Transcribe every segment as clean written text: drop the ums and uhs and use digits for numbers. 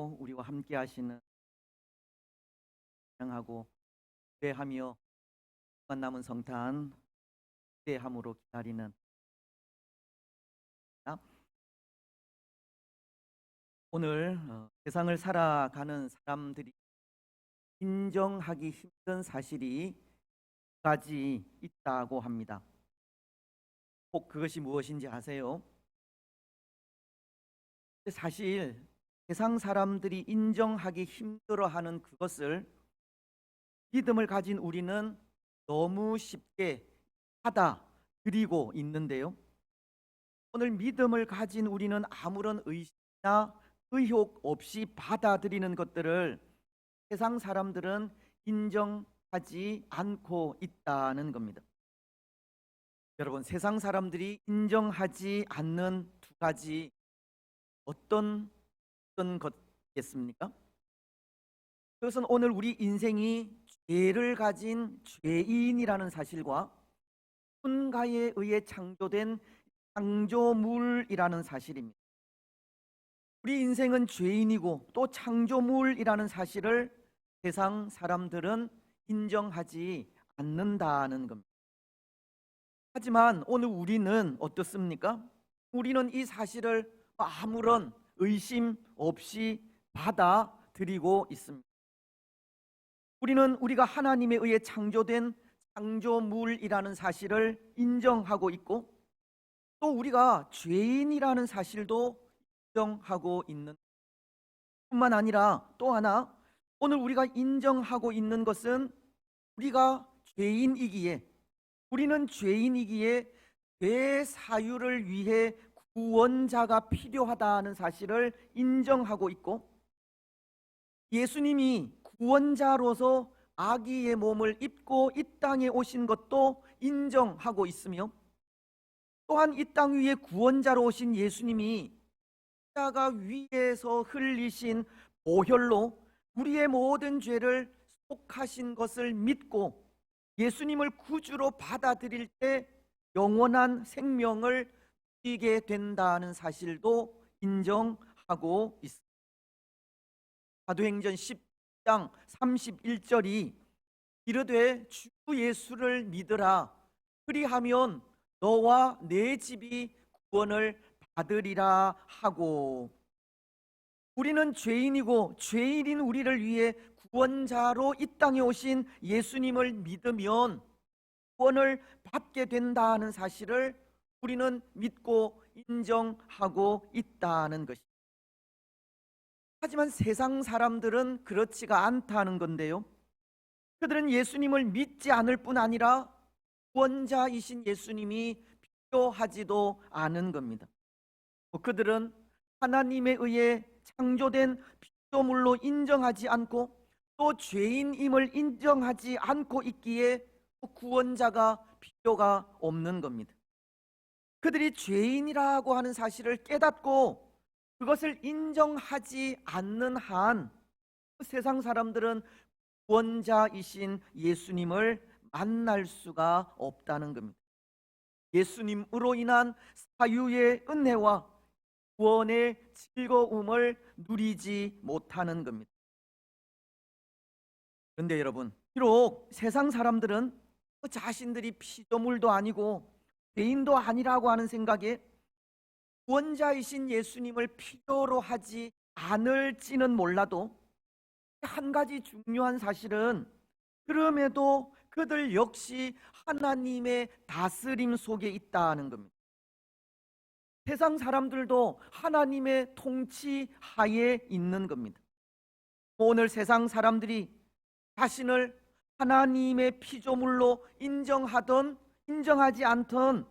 우리와 함께 하시는 찬양하고 기대하며 시간 남은 성탄 기대함으로 기다리는 오늘 세상을 살아가는 사람들이 인정하기 힘든 사실이 두 가지 있다고 합니다. 꼭 그것이 무엇인지 아세요? 사실 세상 사람들이 인정하기 힘들어하는 그것을 믿음을 가진 우리는 너무 쉽게 받아들이고 있는데요. 오늘 믿음을 가진 우리는 아무런 의심이나 의혹 없이 받아들이는 것들을 세상 사람들은 인정하지 않고 있다는 겁니다. 여러분, 세상 사람들이 인정하지 않는 두 가지 어떤 것겠습니까? 그것은 오늘 우리 인생이 죄를 가진 죄인이라는 사실과 hun가에 의해 창조된 창조물이라는 사실입니다. 우리 인생은 죄인이고 또 창조물이라는 사실을 세상 사람들은 인정하지 않는다는 겁니다. 하지만 오늘 우리는 어떻습니까? 우리는 이 사실을 아무런 의심 없이 받아들이고 있습니다. 우리는 우리가 하나님에 의해 창조된 창조물이라는 사실을 인정하고 있고 또 우리가 죄인이라는 사실도 인정하고 있는 뿐만 아니라 또 하나 오늘 우리가 인정하고 있는 것은 우리가 죄인이기에 우리는 죄인이기에 죄 사유를 위해 구원자가 필요하다는 사실을 인정하고 있고 예수님이 구원자로서 아기의 몸을 입고 이 땅에 오신 것도 인정하고 있으며 또한 이 땅 위에 구원자로 오신 예수님이 십자가 위에서 흘리신 보혈로 우리의 모든 죄를 속하신 것을 믿고 예수님을 구주로 받아들일 때 영원한 생명을 누리게 된다는 사실도 인정하고 있습니다. 사도행전 10장 31절이 이르되 주 예수를 믿으라 그리하면 너와 내 집이 구원을 받으리라 하고 우리는 죄인이고 죄인인 우리를 위해 구원자로 이 땅에 오신 예수님을 믿으면 구원을 받게 된다는 사실을 우리는 믿고 인정하고 있다는 것입니다. 하지만 세상 사람들은 그렇지가 않다는 건데요. 그들은 예수님을 믿지 않을 뿐 아니라 구원자이신 예수님이 필요하지도 않은 겁니다. 그들은 하나님에 의해 창조된 피조물로 인정하지 않고 또 죄인임을 인정하지 않고 있기에 구원자가 필요가 없는 겁니다. 그들이 죄인이라고 하는 사실을 깨닫고 그것을 인정하지 않는 한 세상 사람들은 구원자이신 예수님을 만날 수가 없다는 겁니다. 예수님으로 인한 사유의 은혜와 구원의 즐거움을 누리지 못하는 겁니다. 그런데 여러분, 비록 세상 사람들은 자신들이 피조물도 아니고 죄인도 아니라고 하는 생각에 구원자이신 예수님을 필요로 하지 않을지는 몰라도 한 가지 중요한 사실은 그럼에도 그들 역시 하나님의 다스림 속에 있다는 겁니다. 세상 사람들도 하나님의 통치 하에 있는 겁니다. 오늘 세상 사람들이 자신을 하나님의 피조물로 인정하든 인정하지 않든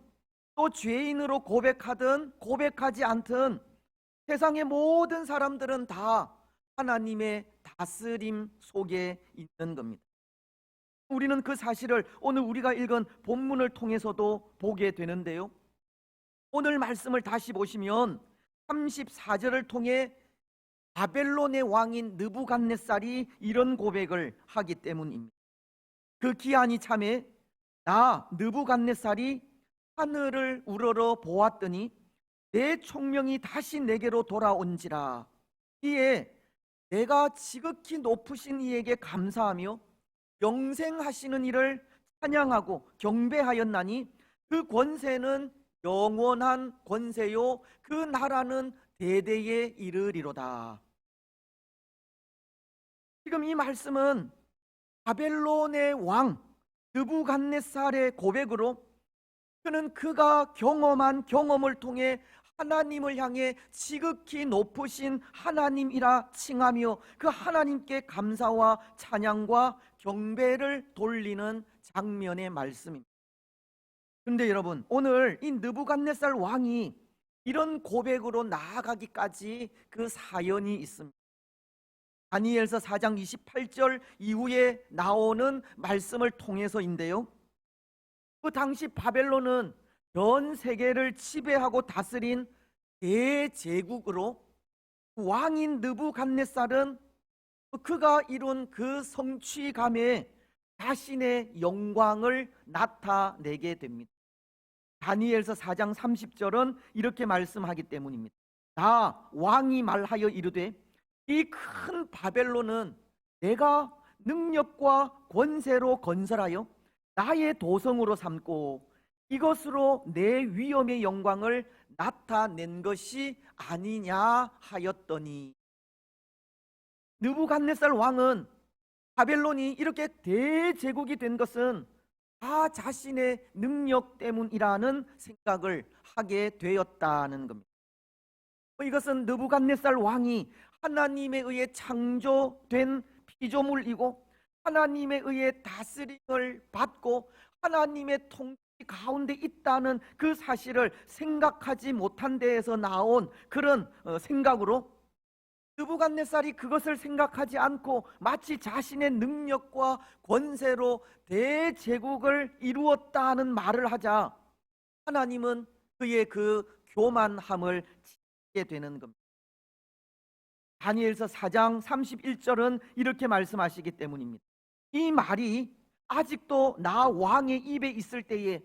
또 죄인으로 고백하든 고백하지 않든 세상의 모든 사람들은 다 하나님의 다스림 속에 있는 겁니다. 우리는 그 사실을 오늘 우리가 읽은 본문을 통해서도 보게 되는데요. 오늘 말씀을 다시 보시면 34절을 통해 바벨론의 왕인 느부갓네살이 이런 고백을 하기 때문입니다. 그 기한이 참에 나 느부갓네살이 하늘을 우러러 보았더니 내 총명이 다시 내게로 돌아온지라 이에 내가 지극히 높으신 이에게 감사하며 영생하시는 이를 찬양하고 경배하였나니 그 권세는 영원한 권세요 그 나라는 대대에 이르리로다. 지금 이 말씀은 바벨론의 왕 느부갓네살의 고백으로 그는 그가 경험한 경험을 통해 하나님을 향해 지극히 높으신 하나님이라 칭하며 그 하나님께 감사와 찬양과 경배를 돌리는 장면의 말씀입니다. 그런데 여러분, 오늘 이 느부갓네살 왕이 이런 고백으로 나아가기까지 그 사연이 있습니다. 다니엘서 4장 28절 이후에 나오는 말씀을 통해서인데요, 그 당시 바벨론은 전 세계를 지배하고 다스린 대제국으로 왕인 느부갓네살은 그가 이룬 그 성취감에 자신의 영광을 나타내게 됩니다. 다니엘서 4장 30절은 이렇게 말씀하기 때문입니다. 나 왕이 말하여 이르되 이 큰 바벨론은 내가 능력과 권세로 건설하여 나의 도성으로 삼고 이것으로 내 위엄의 영광을 나타낸 것이 아니냐 하였더니, 느부갓네살 왕은 바벨론이 이렇게 대제국이 된 것은 다 자신의 능력 때문이라는 생각을 하게 되었다는 겁니다. 이것은 느부갓네살 왕이 하나님에 의해 창조된 피조물이고 하나님에 의해 다스림을 받고 하나님의 통치 가운데 있다는 그 사실을 생각하지 못한 데에서 나온 그런 생각으로, 느부갓네살이 그것을 생각하지 않고 마치 자신의 능력과 권세로 대제국을 이루었다는 말을 하자 하나님은 그의 그 교만함을 치게 되는 겁니다. 다니엘서 4장 31절은 이렇게 말씀하시기 때문입니다. 이 말이 아직도 나 왕의 입에 있을 때에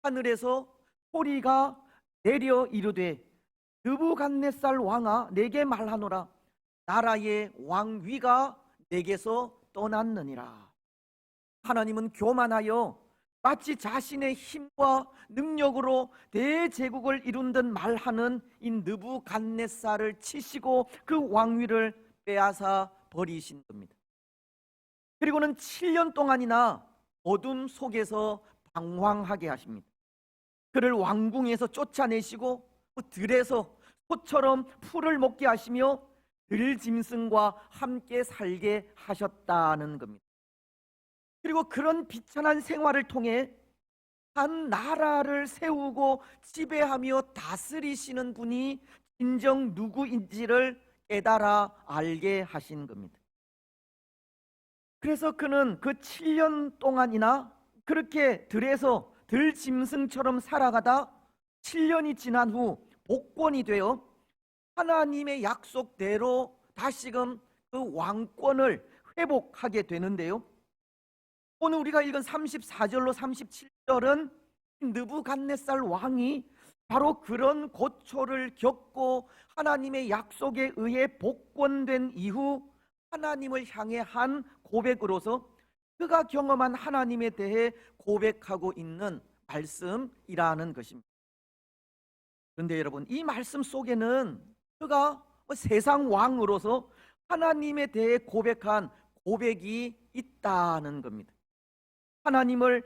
하늘에서 소리가 내려 이르되 느부갓네살 왕아 내게 말하노라 나라의 왕위가 내게서 떠났느니라. 하나님은 교만하여 마치 자신의 힘과 능력으로 대제국을 이룬 듯 말하는 이 느부갓네살을 치시고 그 왕위를 빼앗아 버리신 겁니다. 그리고는 7년 동안이나 어둠 속에서 방황하게 하십니다. 그를 왕궁에서 쫓아내시고 들에서 소처럼 풀을 먹게 하시며 들짐승과 함께 살게 하셨다는 겁니다. 그리고 그런 비천한 생활을 통해 한 나라를 세우고 지배하며 다스리시는 분이 진정 누구인지를 깨달아 알게 하신 겁니다. 그래서 그는 그 7년 동안이나 그렇게 들에서 들짐승처럼 살아가다 7년이 지난 후 복권이 되어 하나님의 약속대로 다시금 그 왕권을 회복하게 되는데요, 오늘 우리가 읽은 34절로 37절은 느부갓네살 왕이 바로 그런 고초를 겪고 하나님의 약속에 의해 복권된 이후 하나님을 향해 한 고백으로서 그가 경험한 하나님에 대해 고백하고 있는 말씀이라는 것입니다. 그런데 여러분, 이 말씀 속에는 그가 세상 왕으로서 하나님에 대해 고백한 고백이 있다는 겁니다. 하나님을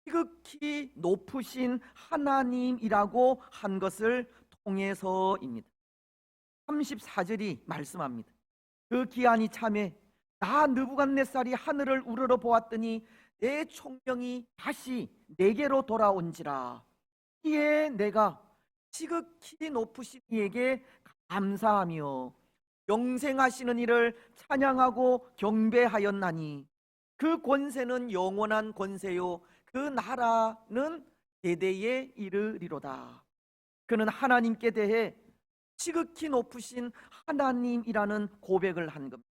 지극히 높으신 하나님이라고 한 것을 통해서입니다. 34절이 말씀합니다. 그 기한이 참에 나 느부갓네살이 하늘을 우러러 보았더니 내 총명이 다시 내게로 돌아온지라. 이에 내가 지극히 높으신 이에게 감사하며 영생하시는 이를 찬양하고 경배하였나니 그 권세는 영원한 권세요 그 나라는 대대에 이르리로다. 그는 하나님께 대해 지극히 높으신 하나님이라는 고백을 한 겁니다.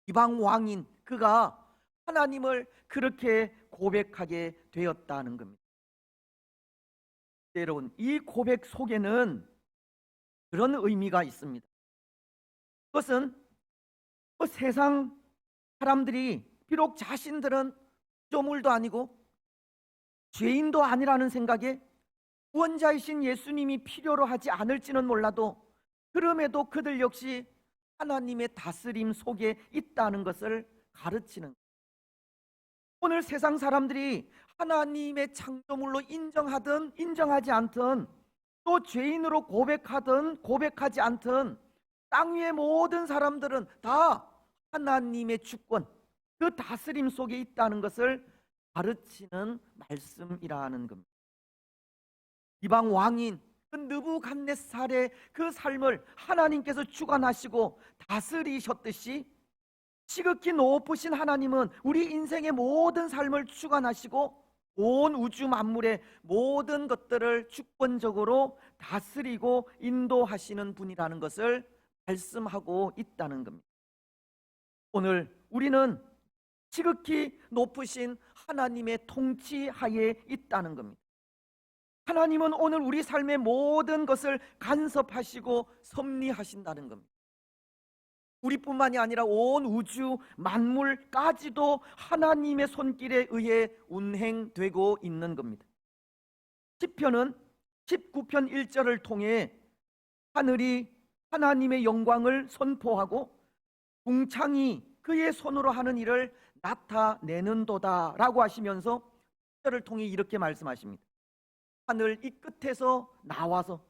이방 왕인 그가 하나님을 그렇게 고백하게 되었다는 겁니다. 여러분, 이 고백 속에는 그런 의미가 있습니다. 그것은 세상 사람들이 비록 자신들은 피조물도 아니고 죄인도 아니라는 생각에 구원자이신 예수님이 필요로 하지 않을지는 몰라도 그럼에도 그들 역시 하나님의 다스림 속에 있다는 것을 가르치는 거예요. 오늘 세상 사람들이 하나님의 창조물로 인정하든 인정하지 않든, 또 죄인으로 고백하든 고백하지 않든, 땅 위의 모든 사람들은 다 하나님의 주권, 그 다스림 속에 있다는 것을 가르치는 말씀이라는 겁니다. 이방 왕인 그 느부갓네살의 그 삶을 하나님께서 주관하시고 다스리셨듯이, 지극히 높으신 하나님은 우리 인생의 모든 삶을 주관하시고 온 우주 만물의 모든 것들을 주권적으로 다스리고 인도하시는 분이라는 것을 말씀하고 있다는 겁니다. 오늘 우리는 지극히 높으신 하나님의 통치하에 있다는 겁니다. 하나님은 오늘 우리 삶의 모든 것을 간섭하시고 섭리하신다는 겁니다. 우리뿐만이 아니라 온 우주 만물까지도 하나님의 손길에 의해 운행되고 있는 겁니다. 시편은 19편 1절을 통해 하늘이 하나님의 영광을 선포하고 궁창이 그의 손으로 하는 일을 나타내는도다 라고 하시면서 1절을 통해 이렇게 말씀하십니다. 하늘 이 끝에서 나와서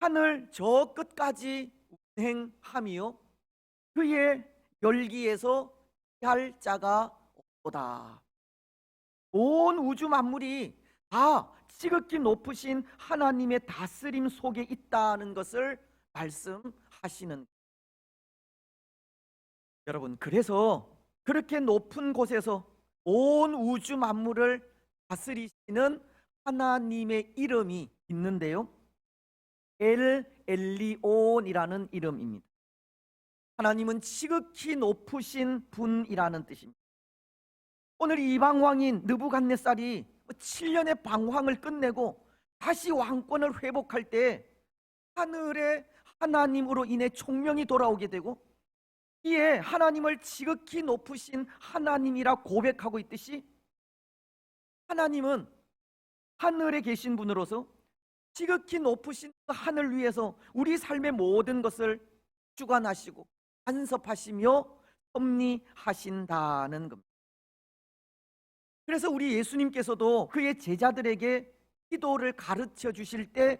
하늘 저 끝까지 운행하며 그의 열기에서 피할 자가 없도다. 온 우주 만물이 다 지극히 높으신 하나님의 다스림 속에 있다는 것을 말씀하시는, 여러분, 그래서 그렇게 높은 곳에서 온 우주 만물을 다스리시는 하나님의 이름이 있는데요, 엘 엘리온이라는 이름입니다. 하나님은 지극히 높으신 분이라는 뜻입니다. 오늘 이방 왕인 느부갓네살이 7년의 방황을 끝내고 다시 왕권을 회복할 때 하늘의 하나님으로 인해 총명이 돌아오게 되고, 이에 하나님을 지극히 높으신 하나님이라 고백하고 있듯이, 하나님은 하늘에 계신 분으로서 지극히 높으신 그 하늘 위에서 우리 삶의 모든 것을 주관하시고 간섭하시며 섭리하신다는 겁니다. 그래서 우리 예수님께서도 그의 제자들에게 기도를 가르쳐 주실 때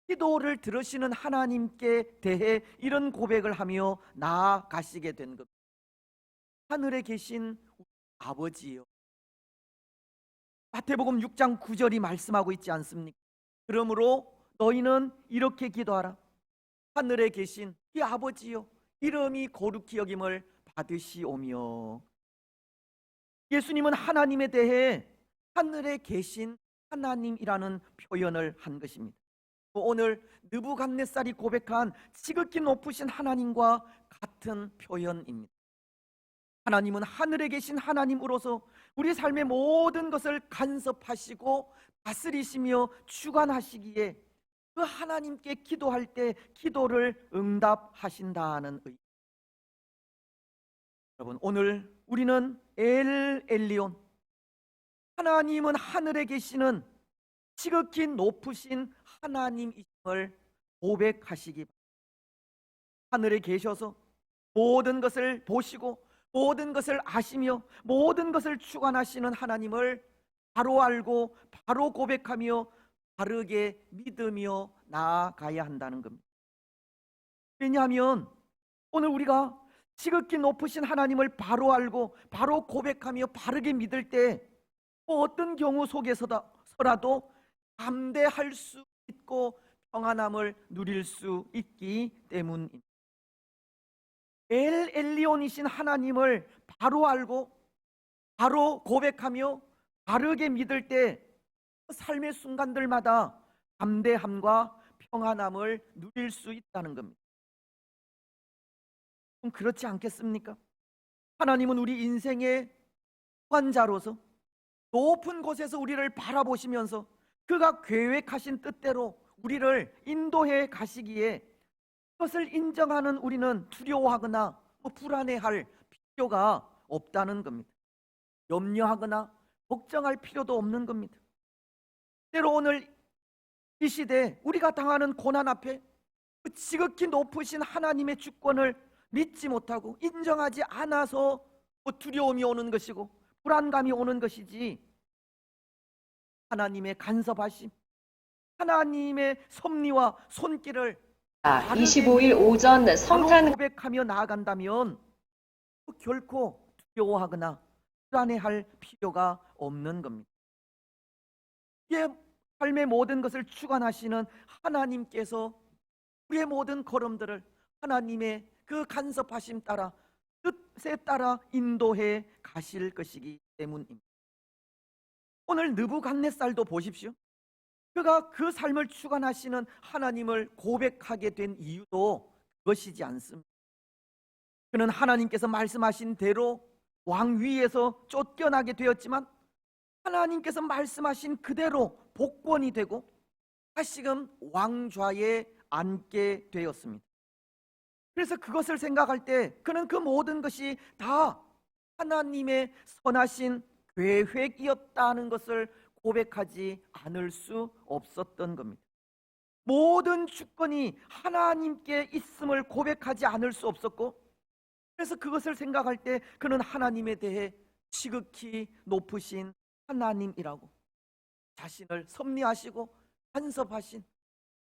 기도를 들으시는 하나님께 대해 이런 고백을 하며 나아가시게 된 겁니다. 하늘에 계신 아버지요. 마태복음 6장 9절이 말씀하고 있지 않습니까? 그러므로 너희는 이렇게 기도하라. 하늘에 계신 이 아버지요, 이름이 거룩히 여김을 받으시오며. 예수님은 하나님에 대해 하늘에 계신 하나님이라는 표현을 한 것입니다. 오늘 느부갓네살이 고백한 지극히 높으신 하나님과 같은 표현입니다. 하나님은 하늘에 계신 하나님으로서 우리 삶의 모든 것을 간섭하시고 다스리시며 주관하시기에 그 하나님께 기도할 때 기도를 응답하신다는 의미. 여러분, 오늘 우리는 엘 엘리온, 하나님은 하늘에 계시는 지극히 높으신 하나님이심을 고백하시기 바랍니다. 하늘에 계셔서 모든 것을 보시고 모든 것을 아시며 모든 것을 주관하시는 하나님을 바로 알고 바로 고백하며 바르게 믿으며 나아가야 한다는 겁니다. 왜냐하면 오늘 우리가 지극히 높으신 하나님을 바로 알고 바로 고백하며 바르게 믿을 때 어떤 경우 속에서라도 담대할 수 있고 평안함을 누릴 수 있기 때문입니다. 엘 엘리온이신 하나님을 바로 알고 바로 고백하며 바르게 믿을 때 삶의 순간들마다 담대함과 평안함을 누릴 수 있다는 겁니다. 그럼 그렇지 않겠습니까? 하나님은 우리 인생의 주관자로서 높은 곳에서 우리를 바라보시면서 그가 계획하신 뜻대로 우리를 인도해 가시기에 그것을 인정하는 우리는 두려워하거나 불안해할 필요가 없다는 겁니다. 염려하거나 걱정할 필요도 없는 겁니다. 때로 오늘 이 시대 우리가 당하는 고난 앞에 그 지극히 높으신 하나님의 주권을 믿지 못하고 인정하지 않아서 두려움이 오는 것이고 불안감이 오는 것이지, 하나님의 간섭하심, 하나님의 섭리와 손길을 25일 오전 성탄 고백하며 나아간다면 결코 두려워하거나 불안해할 필요가 없는 겁니다. 예, 삶의 모든 것을 주관하시는 하나님께서 우리의 모든 걸음들을 하나님의 그 간섭하심 따라, 뜻에 따라 인도해 가실 것이기 때문입니다. 오늘 느부갓네살도 보십시오. 그가 그 삶을 주관하시는 하나님을 고백하게 된 이유도 그것이지 않습니다. 그는 하나님께서 말씀하신 대로 왕위에서 쫓겨나게 되었지만 하나님께서 말씀하신 그대로 복권이 되고 다시금 왕좌에 앉게 되었습니다. 그래서 그것을 생각할 때 그는 그 모든 것이 다 하나님의 선하신 계획이었다는 것을 고백하지 않을 수 없었던 겁니다. 모든 주권이 하나님께 있음을 고백하지 않을 수 없었고, 그래서 그것을 생각할 때 그는 하나님에 대해 지극히 높으신 하나님이라고, 자신을 섭리하시고 간섭하신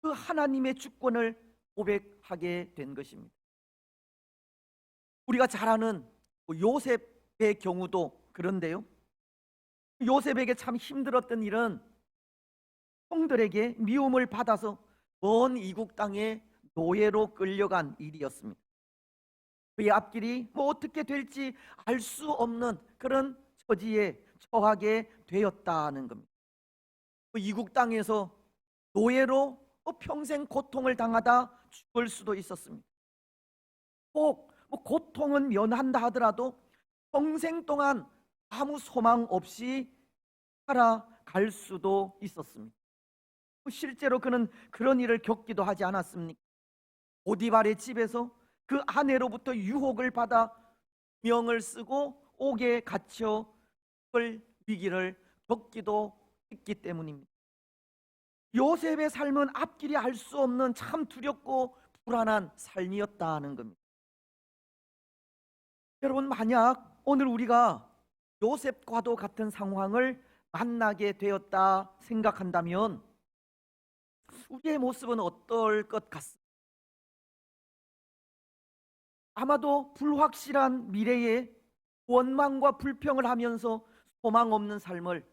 그 하나님의 주권을 고백하게 된 것입니다. 우리가 잘 아는 요셉의 경우도 그런데요, 요셉에게 참 힘들었던 일은 형들에게 미움을 받아서 먼 이국 땅에 노예로 끌려간 일이었습니다. 그의 앞길이 어떻게 될지 알 수 없는 그런 처지에 처하게 되었다는 겁니다. 이국 땅에서 노예로 평생 고통을 당하다 죽을 수도 있었습니다. 꼭 고통은 면한다 하더라도 평생 동안 아무 소망 없이 살아갈 수도 있었습니다. 실제로 그는 그런 일을 겪기도 하지 않았습니까? 보디발의 집에서 그 아내로부터 유혹을 받아 명을 쓰고 옥에 갇혀 죽을 위기를 겪기도 했기 때문입니다. 요셉의 삶은 앞길이 알 수 없는 참 두렵고 불안한 삶이었다는 겁니다. 여러분, 만약 오늘 우리가 요셉과도 같은 상황을 만나게 되었다 생각한다면 우리의 모습은 어떨 것 같습니까? 아마도 불확실한 미래에 원망과 불평을 하면서 소망 없는 삶을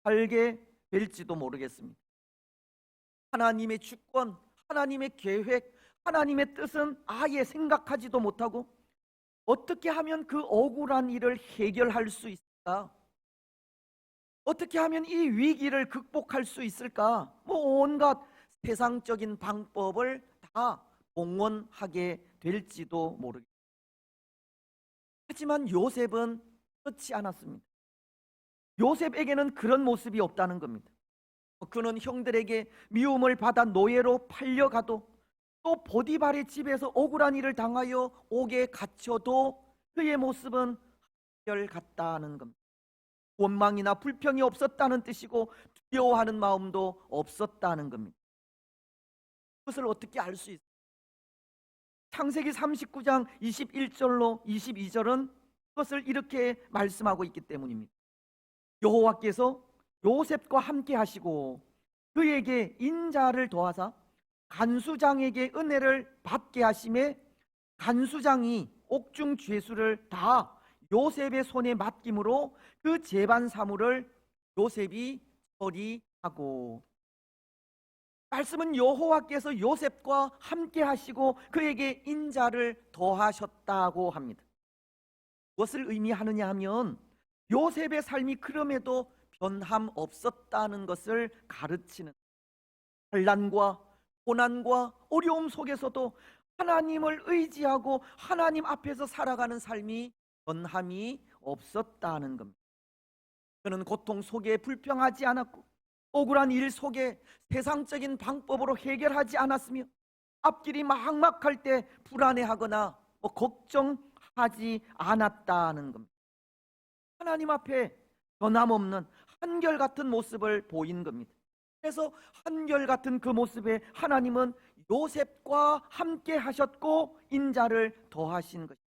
살게 될지도 모르겠습니다. 하나님의 주권, 하나님의 계획, 하나님의 뜻은 아예 생각하지도 못하고 어떻게 하면 그 억울한 일을 해결할 수 있을까? 어떻게 하면 이 위기를 극복할 수 있을까? 온갖 세상적인 방법을 다 동원하게 될지도 모르겠습니다. 하지만 요셉은 그렇지 않았습니다. 요셉에게는 그런 모습이 없다는 겁니다. 그는 형들에게 미움을 받아 노예로 팔려가도, 또 보디발의 집에서 억울한 일을 당하여 옥에 갇혀도 그의 모습은 한결 같다는 겁니다. 원망이나 불평이 없었다는 뜻이고 두려워하는 마음도 없었다는 겁니다. 그것을 어떻게 알 수 있을까요? 창세기 39장 21절로 22절은 그것을 이렇게 말씀하고 있기 때문입니다. 여호와께서 요셉과 함께 하시고 그에게 인자를 더하사 간수장에게 은혜를 받게 하심에 간수장이 옥중 죄수를 다 요셉의 손에 맡김으로 그 재반 사물을 요셉이 처리하고, 말씀은 여호와께서 요셉과 함께 하시고 그에게 인자를 더하셨다고 합니다. 무엇을 의미하느냐 하면 요셉의 삶이 그럼에도 변함없었다는 것을 가르치는, 환난과 고난과 어려움 속에서도 하나님을 의지하고 하나님 앞에서 살아가는 삶이 변함이 없었다는 겁니다. 그는 고통 속에 불평하지 않았고 억울한 일 속에 세상적인 방법으로 해결하지 않았으며 앞길이 막막할 때 불안해하거나 걱정하지 않았다는 겁니다. 하나님 앞에 변함없는 한결같은 모습을 보인 겁니다. 그래서 한결같은 그 모습에 하나님은 요셉과 함께 하셨고 인자를 더하신 것입니다.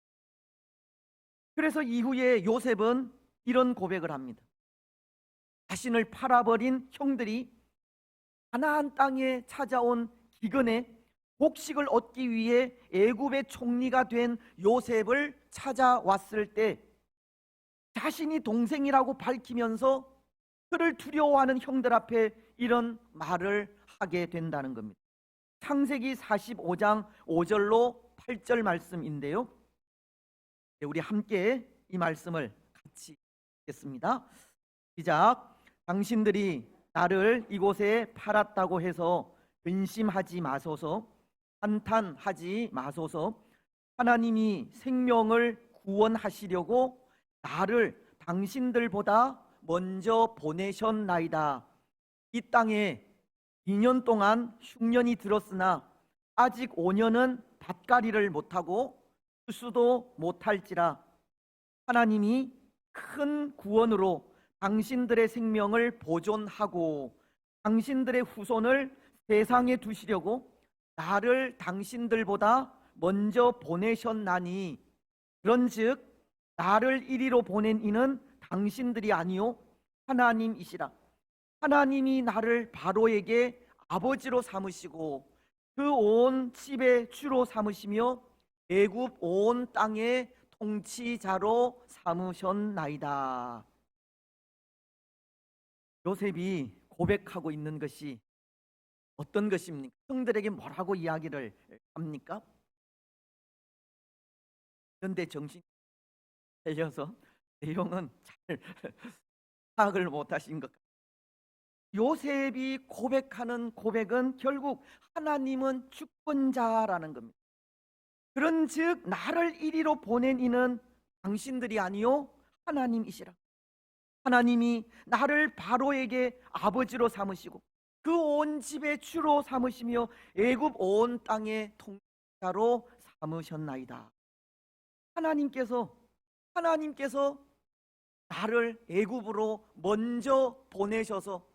그래서 이후에 요셉은 이런 고백을 합니다. 자신을 팔아버린 형들이 가나안 땅에 찾아온 기근에 곡식을 얻기 위해 애굽의 총리가 된 요셉을 찾아왔을 때 자신이 동생이라고 밝히면서 그를 두려워하는 형들 앞에 이런 말을 하게 된다는 겁니다. 창세기 45장 5절로 8절 말씀인데요, 우리 함께 이 말씀을 같이 읽겠습니다. 시작. 당신들이 나를 이곳에 팔았다고 해서 근심하지 마소서, 한탄하지 마소서. 하나님이 생명을 구원하시려고 나를 당신들보다 먼저 보내셨나이다. 이 땅에 2년 동안 흉년이 들었으나 아직 5년은 밭갈이를 못하고 추수도 못할지라 하나님이 큰 구원으로 당신들의 생명을 보존하고 당신들의 후손을 세상에 두시려고 나를 당신들보다 먼저 보내셨나니, 그런즉 나를 이리로 보낸 이는 당신들이 아니요 하나님이시라. 하나님이 나를 바로에게 아버지로 삼으시고 그 온 집의 주로 삼으시며 애굽 온 땅의 통치자로 삼으셨나이다. 요셉이 고백하고 있는 것이 어떤 것입니까? 형들에게 뭐라고 이야기를 합니까? 그런데 정신이 들려서 내용은 잘 파악을 못하신 것 같아요. 요셉이 고백하는 고백은 결국 하나님은 주권자라는 겁니다. 그런즉 나를 이리로 보낸 이는 당신들이 아니요 하나님이시라. 하나님이 나를 바로에게 아버지로 삼으시고 그 온 집의 주로 삼으시며 애굽 온 땅의 통치자로 삼으셨나이다. 하나님께서 나를 애굽으로 먼저 보내셔서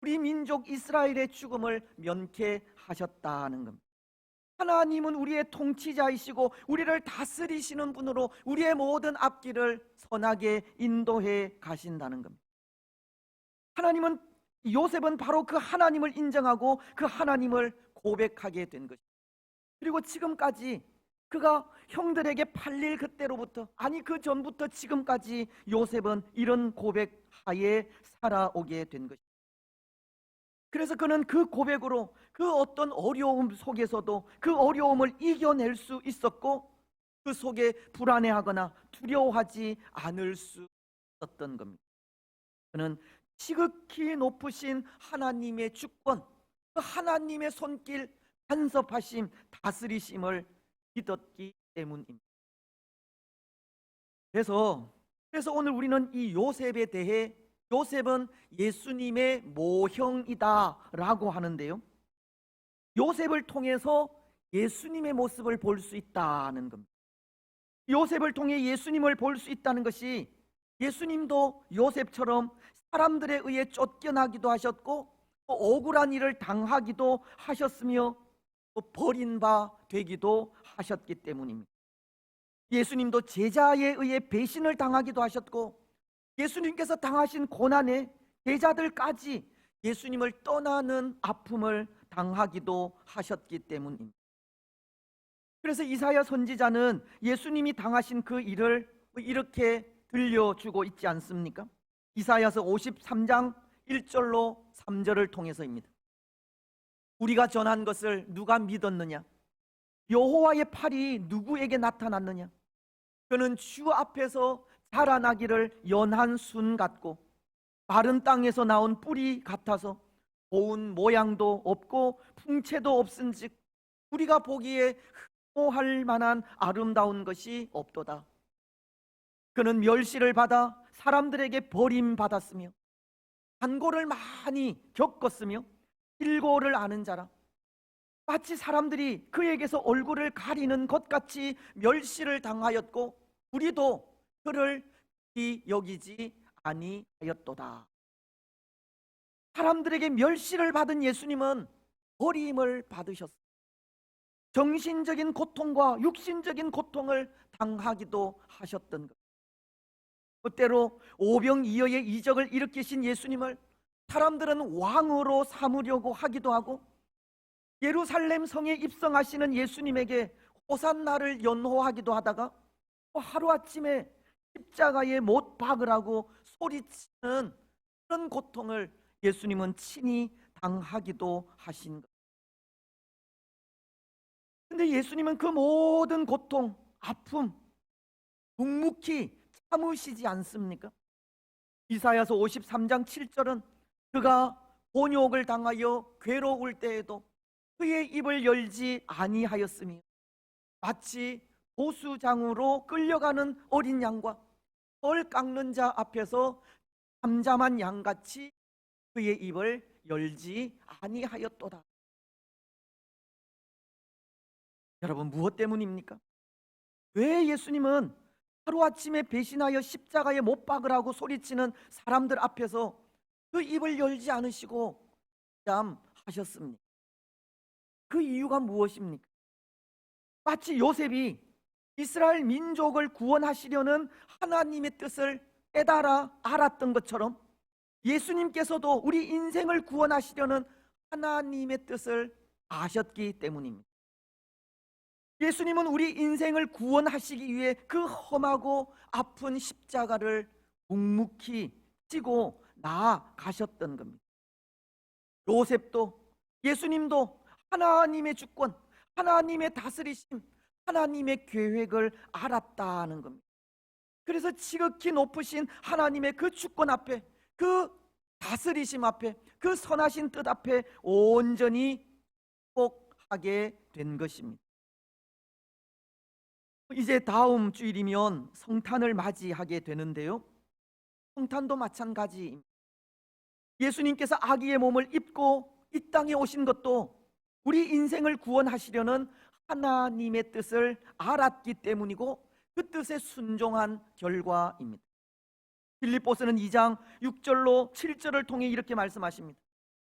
우리 민족 이스라엘의 죽음을 면케하셨다는 겁니다. 하나님은 우리의 통치자이시고 우리를 다스리시는 분으로 우리의 모든 앞길을 선하게 인도해 가신다는 겁니다. 요셉은 바로 그 하나님을 인정하고 그 하나님을 고백하게 된 것입니다. 그리고 지금까지 그가 형들에게 팔릴 그때로부터, 아니 그 전부터 지금까지 요셉은 이런 고백하에 살아오게 된 것입니다. 그래서 그는 그 고백으로 그 어떤 어려움 속에서도 그 어려움을 이겨낼 수 있었고 그 속에 불안해하거나 두려워하지 않을 수 있었던 겁니다. 그는 지극히 높으신 하나님의 주권, 그 하나님의 손길, 간섭하심, 다스리심을 믿었기 때문입니다. 그래서 오늘 우리는 이 요셉에 대해 요셉은 예수님의 모형이다 라고 하는데요, 요셉을 통해서 예수님의 모습을 볼 수 있다는 겁니다. 요셉을 통해 예수님을 볼 수 있다는 것이 예수님도 요셉처럼 사람들에 의해 쫓겨나기도 하셨고 억울한 일을 당하기도 하셨으며 버린 바 되기도 하셨기 때문입니다. 예수님도 제자에 의해 배신을 당하기도 하셨고 예수님께서 당하신 고난에 제자들까지 예수님을 떠나는 아픔을 당하기도 하셨기 때문입니다. 그래서 이사야 선지자는 예수님이 당하신 그 일을 이렇게 들려주고 있지 않습니까? 이사야서 53장 1절로 3절을 통해서입니다. 우리가 전한 것을 누가 믿었느냐? 여호와의 팔이 누구에게 나타났느냐? 그는 주 앞에서 자라나기를 연한 순 같고 마른 땅에서 나온 뿌리 같아서 고운 모양도 없고 풍채도 없은즉 우리가 보기에 흠모할 만한 아름다운 것이 없도다. 그는 멸시를 받아 사람들에게 버림받았으며 간고를 많이 겪었으며 일고를 아는 자라. 마치 사람들이 그에게서 얼굴을 가리는 것 같이 멸시를 당하였고 우리도 그를 귀히 여기지 아니하였도다. 사람들에게 멸시를 받은 예수님은 버림을 받으셨습니다. 정신적인 고통과 육신적인 고통을 당하기도 하셨던 것. 때로 오병이어의 이적을 일으키신 예수님을 사람들은 왕으로 삼으려고 하기도 하고 예루살렘 성에 입성하시는 예수님에게 호산나를 연호하기도 하다가 하루아침에 십자가에 못 박으라고 소리치는 그런 고통을 예수님은 친히 당하기도 하신 것. 근데 예수님은 그 모든 고통, 아픔 묵묵히 참으시지 않습니까? 이사야서 53장 7절은 그가 곤욕을 당하여 괴로울 때에도 그의 입을 열지 아니하였으며 마치 보수장으로 끌려가는 어린 양과 털 깎는 자 앞에서 잠잠한 양같이 그의 입을 열지 아니하였도다. 여러분, 무엇 때문입니까? 왜 예수님은 하루아침에 배신하여 십자가에 못 박으라고 소리치는 사람들 앞에서 그 입을 열지 않으시고 잠하셨습니까? 그 이유가 무엇입니까? 마치 요셉이 이스라엘 민족을 구원하시려는 하나님의 뜻을 깨달아 알았던 것처럼 예수님께서도 우리 인생을 구원하시려는 하나님의 뜻을 아셨기 때문입니다. 예수님은 우리 인생을 구원하시기 위해 그 험하고 아픈 십자가를 묵묵히 지고 나아가셨던 겁니다. 요셉도 예수님도 하나님의 주권, 하나님의 다스리심, 하나님의 계획을 알았다는 겁니다. 그래서 지극히 높으신 하나님의 그 주권 앞에, 그 다스리심 앞에, 그 선하신 뜻 앞에 온전히 복하게 된 것입니다. 이제 다음 주일이면 성탄을 맞이하게 되는데요, 성탄도 마찬가지입니다. 예수님께서 아기의 몸을 입고 이 땅에 오신 것도 우리 인생을 구원하시려는 하나님의 뜻을 알았기 때문이고 그 뜻에 순종한 결과입니다. 빌립보서는 2장 6절로 7절을 통해 이렇게 말씀하십니다.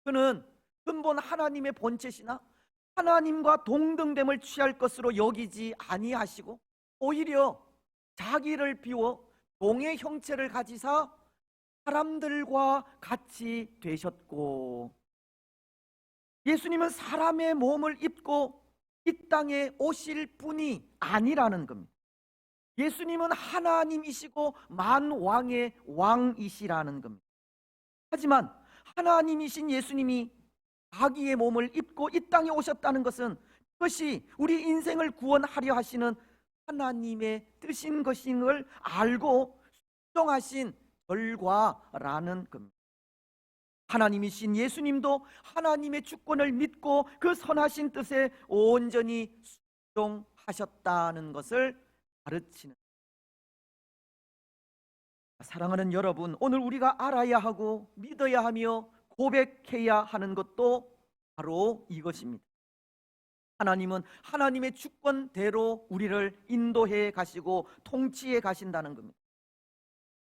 그는 근본 하나님의 본체시나 하나님과 동등됨을 취할 것으로 여기지 아니하시고 오히려 자기를 비워 동의 형체를 가지사 사람들과 같이 되셨고, 예수님은 사람의 몸을 입고 이 땅에 오실 분이 아니라는 겁니다. 예수님은 하나님이시고 만왕의 왕이시라는 겁니다. 하지만 하나님이신 예수님이 자기의 몸을 입고 이 땅에 오셨다는 것은 그것이 우리 인생을 구원하려 하시는 하나님의 뜻인 것임을 알고 순종하신 결과라는 겁니다. 하나님이신 예수님도 하나님의 주권을 믿고 그 선하신 뜻에 온전히 순종하셨다는 것을 가르치는, 사랑하는 여러분, 오늘 우리가 알아야 하고 믿어야 하며 고백해야 하는 것도 바로 이것입니다. 하나님은 하나님의 주권대로 우리를 인도해 가시고 통치해 가신다는 겁니다.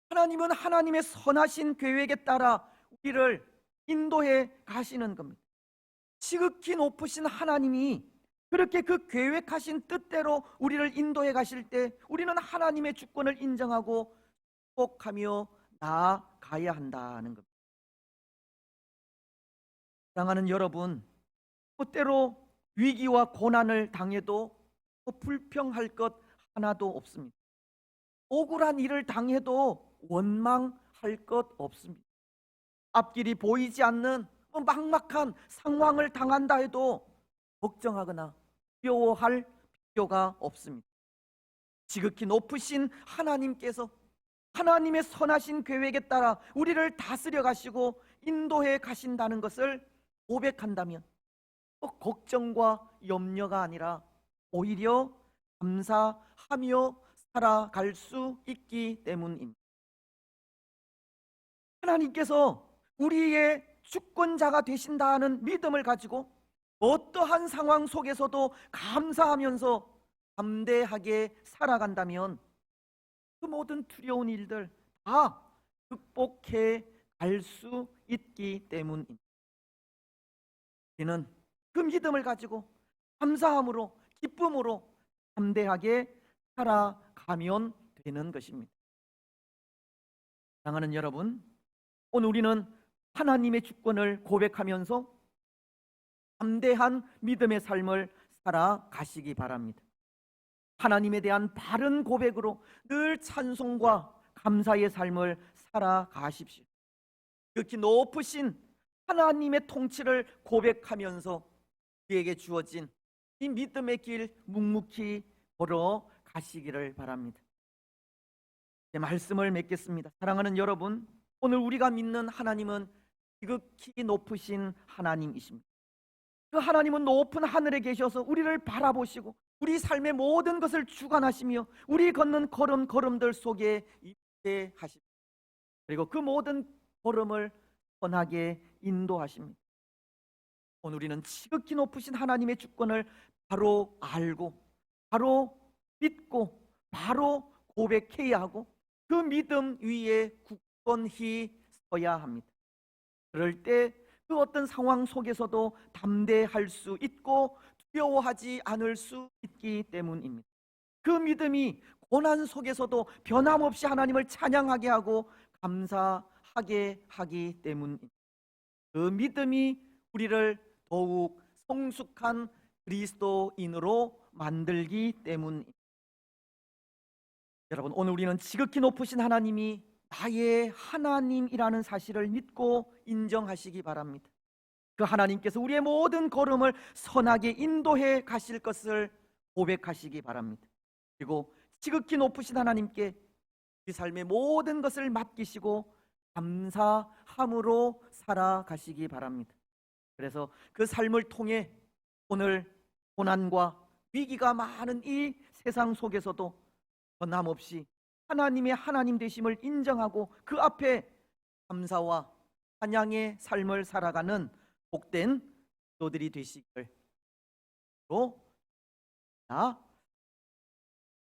하나님은 하나님의 선하신 계획에 따라 우리를 인도해 가시는 겁니다. 지극히 높으신 하나님이 그렇게 그 계획하신 뜻대로 우리를 인도해 가실 때 우리는 하나님의 주권을 인정하고 축복하며 나아가야 한다는 겁니다. 사랑하는 여러분, 때로 위기와 고난을 당해도 불평할 것 하나도 없습니다. 억울한 일을 당해도 원망할 것 없습니다. 앞길이 보이지 않는 막막한 상황을 당한다 해도 걱정하거나 두려워할 필요가 없습니다. 지극히 높으신 하나님께서 하나님의 선하신 계획에 따라 우리를 다스려 가시고 인도해 가신다는 것을 고백한다면 걱정과 염려가 아니라 오히려 감사하며 살아갈 수 있기 때문입니다. 하나님께서 우리의 주권자가 되신다는 믿음을 가지고 어떠한 상황 속에서도 감사하면서 담대하게 살아간다면 그 모든 두려운 일들 다 극복해 갈 수 있기 때문입니다. 우리는 그 믿음을 가지고 감사함으로 기쁨으로 담대하게 살아가면 되는 것입니다. 사랑하는 여러분, 오늘 우리는 하나님의 주권을 고백하면서 담대한 믿음의 삶을 살아가시기 바랍니다. 하나님에 대한 바른 고백으로 늘 찬송과 감사의 삶을 살아가십시오. 극히 높으신 하나님의 통치를 고백하면서 우리에게 주어진 이 믿음의 길 묵묵히 걸어가시기를 바랍니다. 제 말씀을 맺겠습니다. 사랑하는 여러분, 오늘 우리가 믿는 하나님은 지극히 높으신 하나님이십니다. 그 하나님은 높은 하늘에 계셔서 우리를 바라보시고 우리 삶의 모든 것을 주관하시며 우리 걷는 걸음들 속에 임재하십니다. 그리고 그 모든 걸음을 선하게 인도하십니다. 오늘 우리는 지극히 높으신 하나님의 주권을 바로 알고 바로 믿고 바로 고백해야 하고 그 믿음 위에 굳건히 서야 합니다. 그럴 때 그 어떤 상황 속에서도 담대할 수 있고 두려워하지 않을 수 있기 때문입니다. 그 믿음이 고난 속에서도 변함없이 하나님을 찬양하게 하고 감사하게 하기 때문입니다. 그 믿음이 우리를 더욱 성숙한 그리스도인으로 만들기 때문입니다. 여러분, 오늘 우리는 지극히 높으신 하나님이 나의 하나님이라는 사실을 믿고 인정하시기 바랍니다. 그 하나님께서 우리의 모든 걸음을 선하게 인도해 가실 것을 고백하시기 바랍니다. 그리고 지극히 높으신 하나님께 우리 삶의 모든 것을 맡기시고 감사함으로 살아가시기 바랍니다. 그래서 그 삶을 통해 오늘 고난과 위기가 많은 이 세상 속에서도 변함없이 하나님의 하나님 되심을 인정하고 그 앞에 감사와 찬양의 삶을 살아가는 복된 도들이 되시기를 나